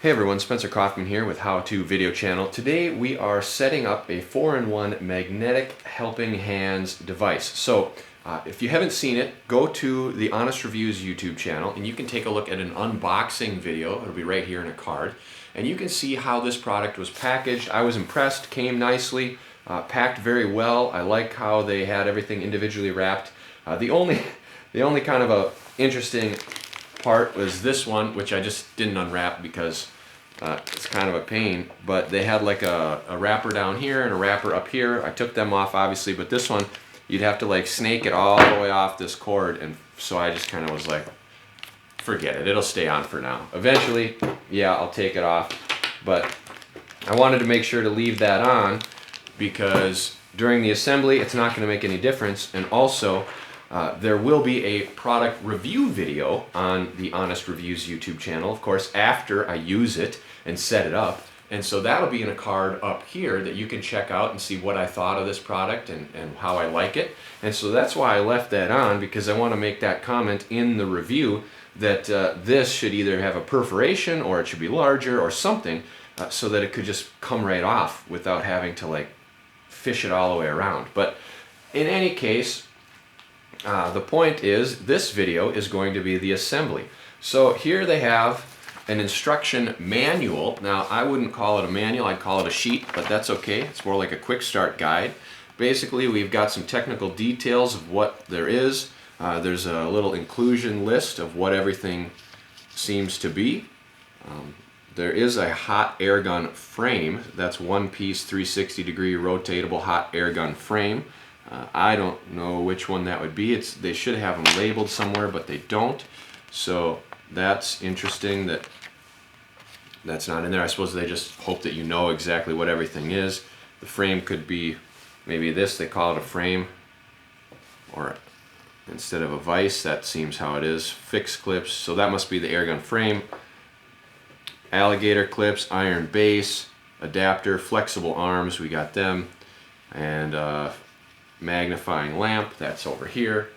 Hey everyone, Spencer Kaufman here with How To Video Channel. Today we are setting up a 4-in-1 magnetic helping hands device. So if you haven't seen it, go to the Honest Reviews YouTube channel and you can take a look at an unboxing video. It'll be right here in a card. And you can see how this product was packaged. I was impressed, came nicely, packed very well. I like how they had everything individually wrapped. The only kind of a interesting part was this one, which I just didn't unwrap because it's kind of a pain, but they had like a wrapper down here and a wrapper up here. I took them off obviously, but this one you'd have to like snake it all the way off this cord, and so I just kind of was like, forget it, it'll stay on for now. Eventually, yeah, I'll take it off, but I wanted to make sure to leave that on because during the assembly it's not going to make any difference, and also there will be a product review video on the Honest Reviews YouTube channel, of course, after I use it and set it up. And so that'll be in a card up here that you can check out and see what I thought of this product and how I like it. And so that's why I left that on, because I want to make that comment in the review that this should either have a perforation or it should be larger or something so that it could just come right off without having to like fish it all the way around. But in any case, the point is, this video is going to be the assembly. So here they have an instruction manual. Now I wouldn't call it a manual, I'd call it a sheet, but that's okay. It's more like a quick start guide. Basically we've got some technical details of what there is. There's a little inclusion list of what everything seems to be. There is a hot air gun frame. That's one piece 360-degree rotatable hot air gun frame. I don't know which one that would be. They should have them labeled somewhere, but they don't. So that's interesting that that's not in there. I suppose they just hope that you know exactly what everything is. The frame could be maybe this, they call it a frame, or instead of a vise, that seems how it is. Fixed clips, so that must be the airgun frame. Alligator clips, iron base, adapter, flexible arms, we got them, and magnifying lamp, that's over here.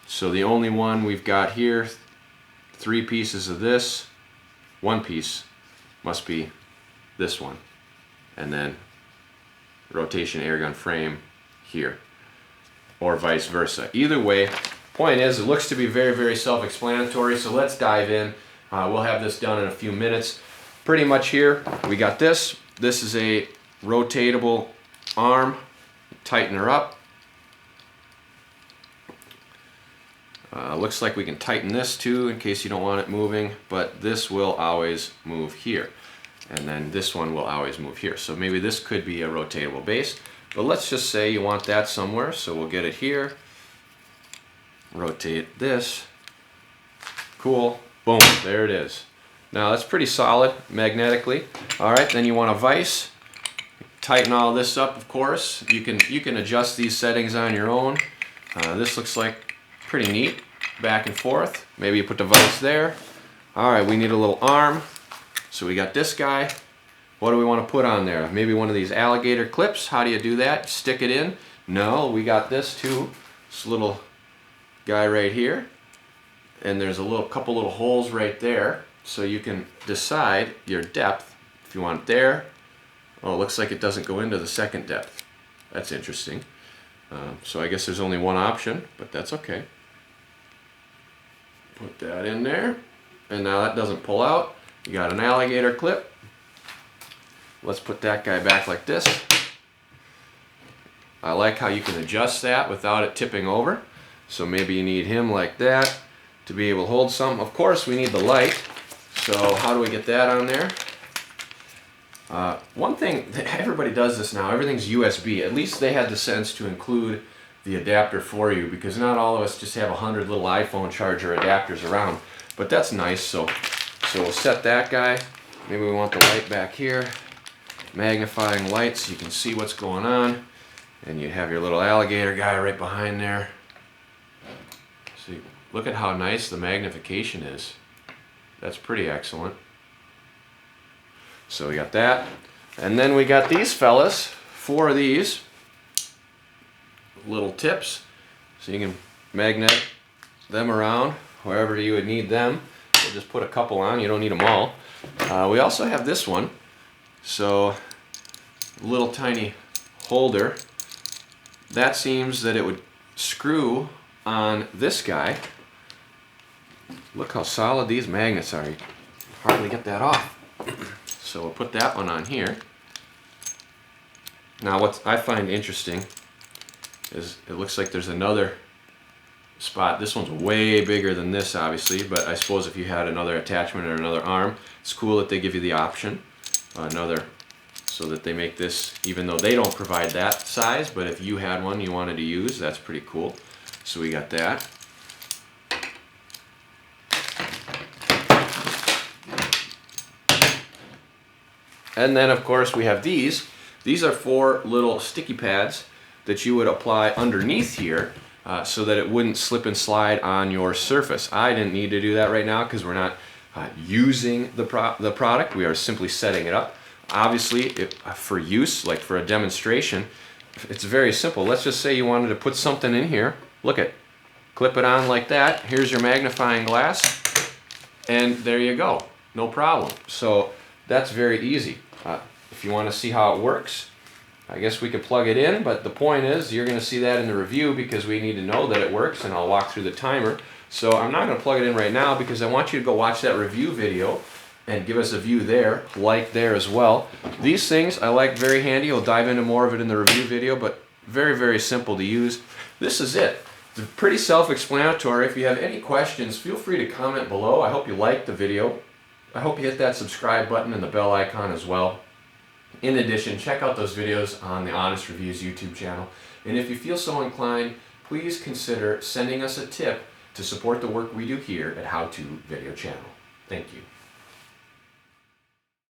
So the only one we've got here, 3 pieces of this, 1 piece must be this one, and then rotation airgun frame here, or vice versa. Either way, point is, it looks to be very, very self-explanatory, so let's dive in. We'll have this done in a few minutes. Pretty much here, we got this. This is a rotatable arm. Tighten her up. Looks like we can tighten this too in case you don't want it moving, but this will always move here, and then this one will always move here. So maybe this could be a rotatable base, but let's just say you want that somewhere, so we'll get it here. Rotate this. Cool. Boom, there it is. Now that's pretty solid magnetically. Alright, then you want a vise. Tighten all this up, of course. You can adjust these settings on your own. This looks like pretty neat. Back and forth. Maybe you put the vise there. Alright, we need a little arm. So we got this guy. What do we want to put on there? Maybe one of these alligator clips. How do you do that? Stick it in? No, we got this too. This little guy right here. And there's a couple little holes right there. So you can decide your depth. If you want it there. Oh, it looks like it doesn't go into the second depth. That's interesting. So I guess there's only one option, but that's okay. Put that in there. And now that doesn't pull out. You got an alligator clip. Let's put that guy back like this. I like how you can adjust that without it tipping over. So maybe you need him like that to be able to hold something. Of course, we need the light. So how do we get that on there? One thing, everybody does this now, everything's USB. At least they had the sense to include the adapter for you, because not all of us just have 100 little iPhone charger adapters around. But that's nice, so we'll set that guy. Maybe we want the light back here. Magnifying light so you can see what's going on. And you have your little alligator guy right behind there. See, look at how nice the magnification is. That's pretty excellent. So we got that, and then we got these fellas, 4 of these little tips, so you can magnet them around wherever you would need them. We'll just put a couple on, you don't need them all. We also have this one, so little tiny holder. That seems that it would screw on this guy. Look how solid these magnets are. You can hardly get that off. So we'll put that one on here. Now what I find interesting is it looks like there's another spot. This one's way bigger than this, obviously, but I suppose if you had another attachment or another arm, it's cool that they give you the option. Another, so that they make this, even though they don't provide that size, but if you had one you wanted to use, that's pretty cool. So we got that. And then of course we have these. These are 4 little sticky pads that you would apply underneath here so that it wouldn't slip and slide on your surface. I didn't need to do that right now because we're not using the product. We are simply setting it up. Obviously, for use, like for a demonstration, it's very simple. Let's just say you wanted to put something in here. Look at, clip it on like that. Here's your magnifying glass, and there you go. No problem. So that's very easy. If you want to see how it works, I guess we could plug it in, but the point is you're going to see that in the review because we need to know that it works, and I'll walk through the timer. So I'm not going to plug it in right now because I want you to go watch that review video and give us a view there, like there as well. These things I like, very handy. We'll dive into more of it in the review video, but very, very simple to use. This is it. It's pretty self-explanatory. If you have any questions, feel free to comment below. I hope you liked the video. I hope you hit that subscribe button and the bell icon as well. In addition, check out those videos on the Honest Reviews YouTube channel. And if you feel so inclined, please consider sending us a tip to support the work we do here at How To Video Channel. Thank you.